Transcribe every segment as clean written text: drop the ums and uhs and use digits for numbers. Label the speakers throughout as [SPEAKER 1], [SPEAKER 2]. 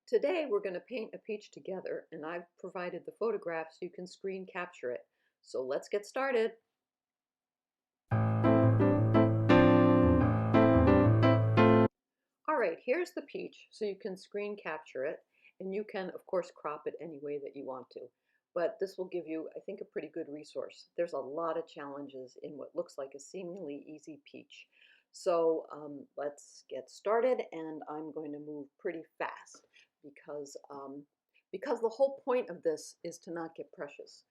[SPEAKER 1] Today we're going to paint a peach together, and I've provided the photographs so you can screen capture it. So let's get started. All right, here's the peach so you can screen capture it, and you can of course crop it any way that you want to. But this will give you, I think, a pretty good resource. There's a lot of challenges in what looks like a seemingly easy peach. So let's get started, and I'm going to move pretty fast because the whole point of this is to not get precious.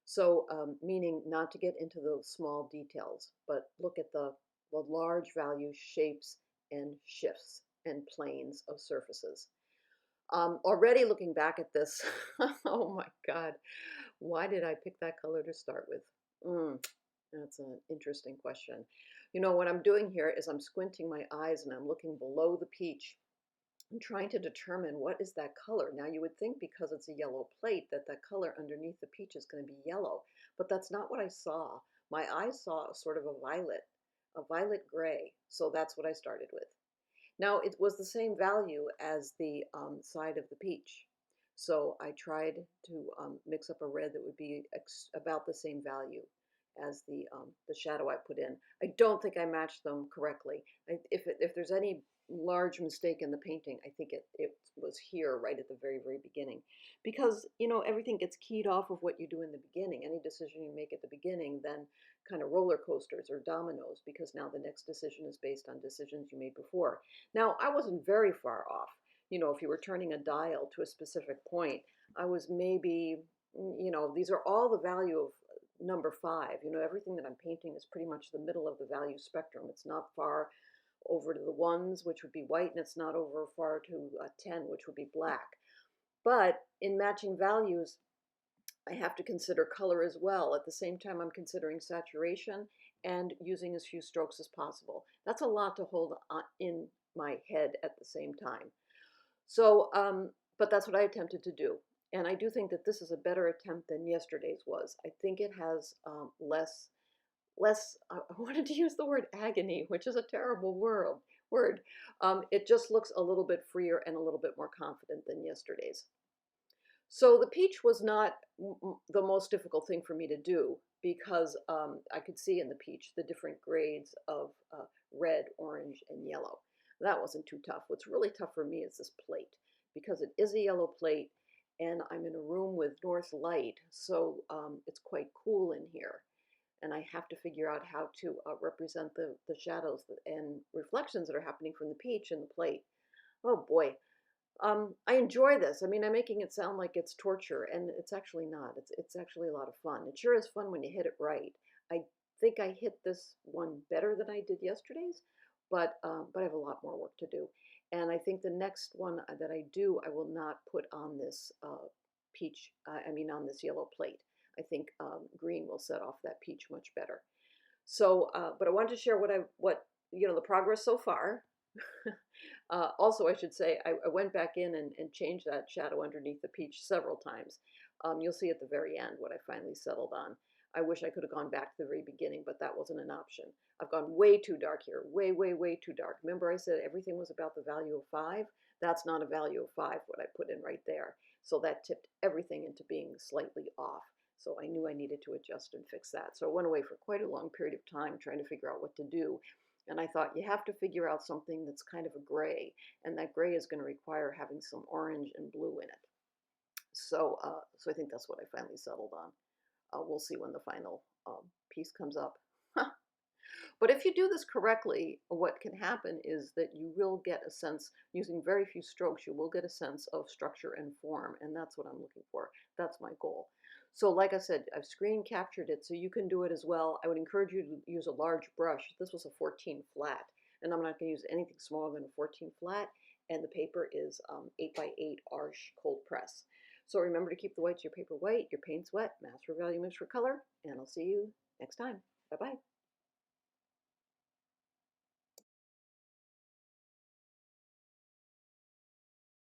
[SPEAKER 1] So meaning not to get into those small details, but look at the large value shapes and shifts and planes of surfaces. Already looking back at this, oh my God, why did I pick that color to start with? That's an interesting question. You know, what I'm doing here is I'm squinting my eyes and I'm looking below the peach and trying to determine what is that color. Now you would think because it's a yellow plate that that color underneath the peach is going to be yellow, but that's not what I saw. My eyes saw sort of a violet gray. So that's what I started with. Now it was the same value as the side of the peach. So I tried to mix up a red that would be about the same value as the shadow I put in. I don't think I matched them correctly. If there's any large mistake in the painting, I think it was here right at the very, very beginning. Because, you know, everything gets keyed off of what you do in the beginning. Any decision you make at the beginning then kind of roller coasters or dominoes, because now the next decision is based on decisions you made before. Now, I wasn't very far off. You know, if you were turning a dial to a specific point, I was maybe, you know, these are all the value of number 5. You know, everything that I'm painting is pretty much the middle of the value spectrum. It's not far over to the 1s, which would be white, and it's not over far to 10, which would be black. But in matching values, I have to consider color as well. At the same time, I'm considering saturation and using as few strokes as possible. That's a lot to hold in my head at the same time. So, but that's what I attempted to do. And I do think that this is a better attempt than yesterday's was. I think it has less, I wanted to use the word agony, which is a terrible word. It just looks a little bit freer and a little bit more confident than yesterday's. So the peach was not the most difficult thing for me to do because I could see in the peach the different grades of red, orange, and yellow. That wasn't too tough. What's really tough for me is this plate because it is a yellow plate and I'm in a room with north light, so it's quite cool in here. And I have to figure out how to represent the shadows and reflections that are happening from the peach in the plate. Oh boy, I enjoy this. I mean, I'm making it sound like it's torture, and it's actually not. It's actually a lot of fun. It sure is fun when you hit it right. I think I hit this one better than I did yesterday's, but I have a lot more work to do. And I think the next one that I do, I will not put on this peach. I mean, on this yellow plate. I think green will set off that peach much better. So, but I wanted to share what you know, the progress so far. Also, I should say, I went back in and changed that shadow underneath the peach several times. You'll see at the very end what I finally settled on. I wish I could have gone back to the very beginning, but that wasn't an option. I've gone way too dark here, way, way, way too dark. Remember I said everything was about the value of 5? That's not a value of 5, what I put in right there. So that tipped everything into being slightly off. So I knew I needed to adjust and fix that. So I went away for quite a long period of time trying to figure out what to do. And I thought you have to figure out something that's kind of a gray, and that gray is going to require having some orange and blue in it. So, so I think that's what I finally settled on. We'll see when the final piece comes up. But if you do this correctly, what can happen is that you will get a sense, using very few strokes, you will get a sense of structure and form, and that's what I'm looking for. That's my goal. So like I said, I've screen captured it, so you can do it as well. I would encourage you to use a large brush. This was a 14 flat, and I'm not going to use anything smaller than a 14 flat, and the paper is 8x8 Arches cold press. So remember to keep the whites of your paper white, your paint's wet, mass for value, mix for color, and I'll see you next time. Bye-bye.